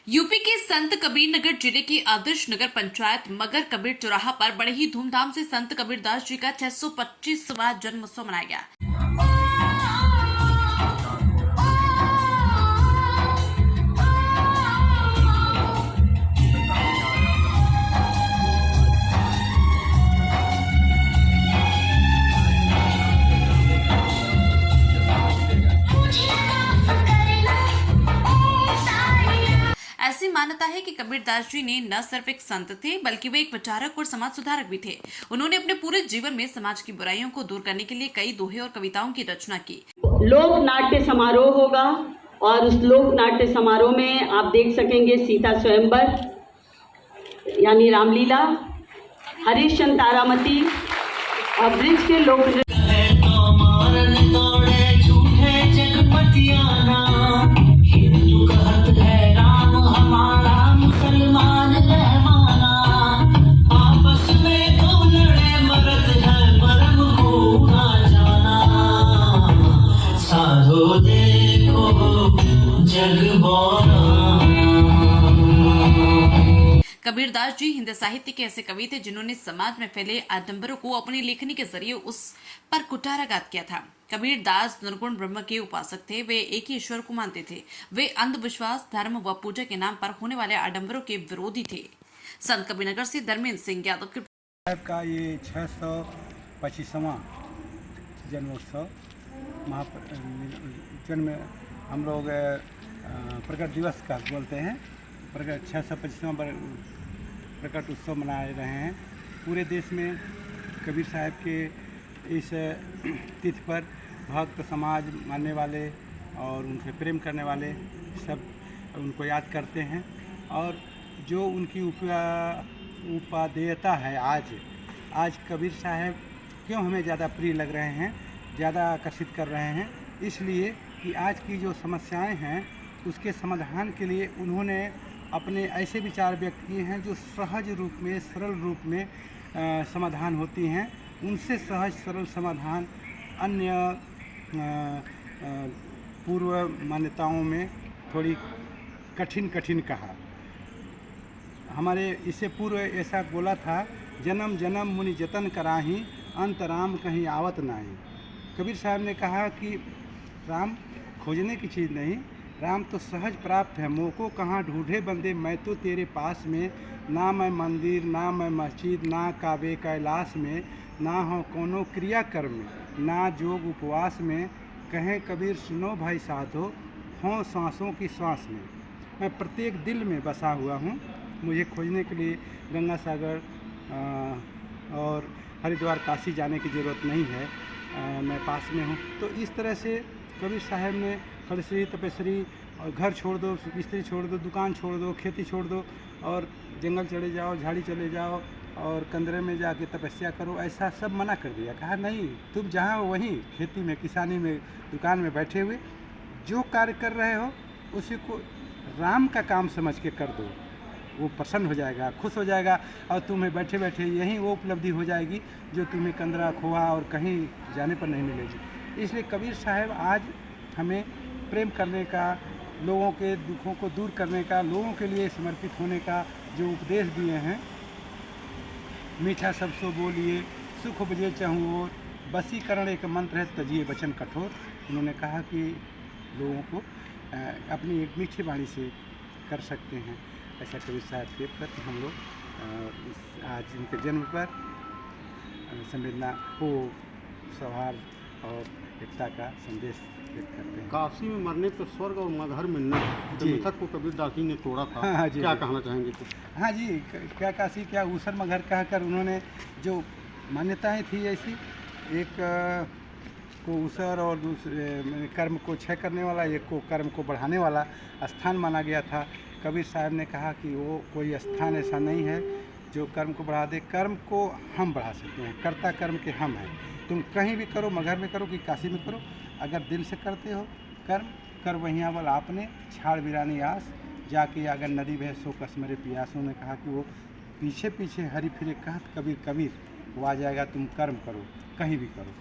UP के संत कबीर नगर जिले की आदर्श नगर पंचायत मगर कबीर चौराहा पर बड़े ही धूमधाम से संत कबीरदास जी का 625वां जन्मोत्सव मनाया गया। ऐसी मान्यता है कि कबीरदास जी ने न सिर्फ एक संत थे बल्कि वे एक विचारक और समाज सुधारक भी थे। उन्होंने अपने पूरे जीवन में समाज की बुराइयों को दूर करने के लिए कई दोहे और कविताओं की रचना की। लोक नाट्य समारोह होगा और उस लोक नाट्य समारोह में आप देख सकेंगे सीता स्वयंवर यानी रामलीला, हरिश्चंद्र तारामती और ब्रिज के लोक कबीरदास जी हिंदी साहित्य के ऐसे कवि थे जिन्होंने समाज में फैले आडंबरों को अपनी लेखनी के जरिए उस पर कुठाराघात किया था। कबीरदास निर्गुण ब्रह्म के उपासक थे। वे एक ही ईश्वर को मानते थे। वे अंधविश्वास, धर्म व पूजा के नाम पर होने वाले आडंबरों के विरोधी थे। संत कबीरनगर से धर्मेंद्र सिंह यादव के का ये 625वां जन्मोत्सव जन्म हम लोग प्रकट दिवस का बोलते हैं। प्रकट 625वां प्रकट उत्सव मनाए रहे हैं। पूरे देश में कबीर साहब के इस तिथि पर भक्त समाज मानने वाले और उनसे प्रेम करने वाले सब उनको याद करते हैं। और जो उनकी उपादेयता है आज कबीर साहब क्यों हमें ज़्यादा प्रिय लग रहे हैं, ज़्यादा आकर्षित कर रहे हैं, इसलिए कि आज की जो समस्याएं हैं उसके समाधान के लिए उन्होंने अपने ऐसे विचार व्यक्त किए हैं जो सहज रूप में, सरल रूप में समाधान होती हैं। उनसे सहज सरल समाधान अन्य पूर्व मान्यताओं में थोड़ी कठिन कहा। हमारे इससे पूर्व ऐसा बोला था, जन्म जन्म मुनि जतन कराही, अंत राम कहीं आवत नाही। कबीर साहब ने कहा कि राम खोजने की चीज़ नहीं, राम तो सहज प्राप्त है। मोको कहाँ ढूंढे बंदे, मैं तो तेरे पास में। ना मैं मंदिर, ना मैं मस्जिद, ना काबे कैलाश में, ना हो कोनो क्रिया कर्म में, ना जोग उपवास में। कहें कबीर सुनो भाई साधो, हों सांसों की सांस में। मैं प्रत्येक दिल में बसा हुआ हूँ। मुझे खोजने के लिए गंगा सागर और हरिद्वार काशी जाने की ज़रूरत नहीं है, मैं पास में हूँ। तो इस तरह से कबीर साहब ने खड़श्री तपस्वी और घर छोड़ दो, स्त्री छोड़ दो, दुकान छोड़ दो, खेती छोड़ दो और जंगल चले जाओ, झाड़ी चले जाओ और कंदरे में जाके तपस्या करो, ऐसा सब मना कर दिया। कहा नहीं, तुम जहाँ हो वहीं खेती में, किसानी में, दुकान में बैठे हुए जो कार्य कर रहे हो उसी को राम का काम समझ के कर दो। वो प्रसन्न हो जाएगा, खुश हो जाएगा और तुम्हें बैठे बैठे यहीं वो उपलब्धि हो जाएगी जो तुम्हें कंदरा, खोआ और कहीं जाने पर नहीं मिलेगी। इसलिए कबीर साहब आज हमें प्रेम करने का, लोगों के दुखों को दूर करने का, लोगों के लिए समर्पित होने का जो उपदेश दिए हैं, मीठा सब सो बोलिए, सुख उपजे चहु ओर, बसीकरण एक मंत्र है, तजिए वचन कठोर। उन्होंने कहा कि लोगों को अपनी एक मीठी वाणी से कर सकते हैं। ऐसा कबीर साहब के प्रति हम लोग आज उनके जन्म पर संवेदना को, सौहार्द और एकता का संदेश व्यक्त करते हैं। काशी में मरने पर स्वर्ग और मगहर मिलने के मिथक को कबीरदास जी ने तोड़ा था। हाँ जी, क्या कहना चाहेंगे कुछ? हाँ जी, क्या काशी क्या ऊसर मगहर कहकर उन्होंने जो मान्यताएं थी ऐसी, एक को ऊसर और दूसरे कर्म को क्षय करने वाला, एक को कर्म को बढ़ाने वाला स्थान माना गया था। कबीर साहब ने कहा कि वो कोई स्थान ऐसा नहीं है जो कर्म को बढ़ा दे, कर्म को हम बढ़ा सकते हैं, कर्ता कर्म के हम हैं। तुम कहीं भी करो, मगहर में करो कि काशी में करो, अगर दिल से करते हो कर्म, कर वहीं अवल आपने, छाड़ बिरानी आस, जाके अगर नदी बहे सो कसमरे पियास। उन्होंने कहा कि वो पीछे पीछे हरि फिरे कहत कबीर कबीर, वो आ जाएगा तुम कर्म करो कहीं भी करो।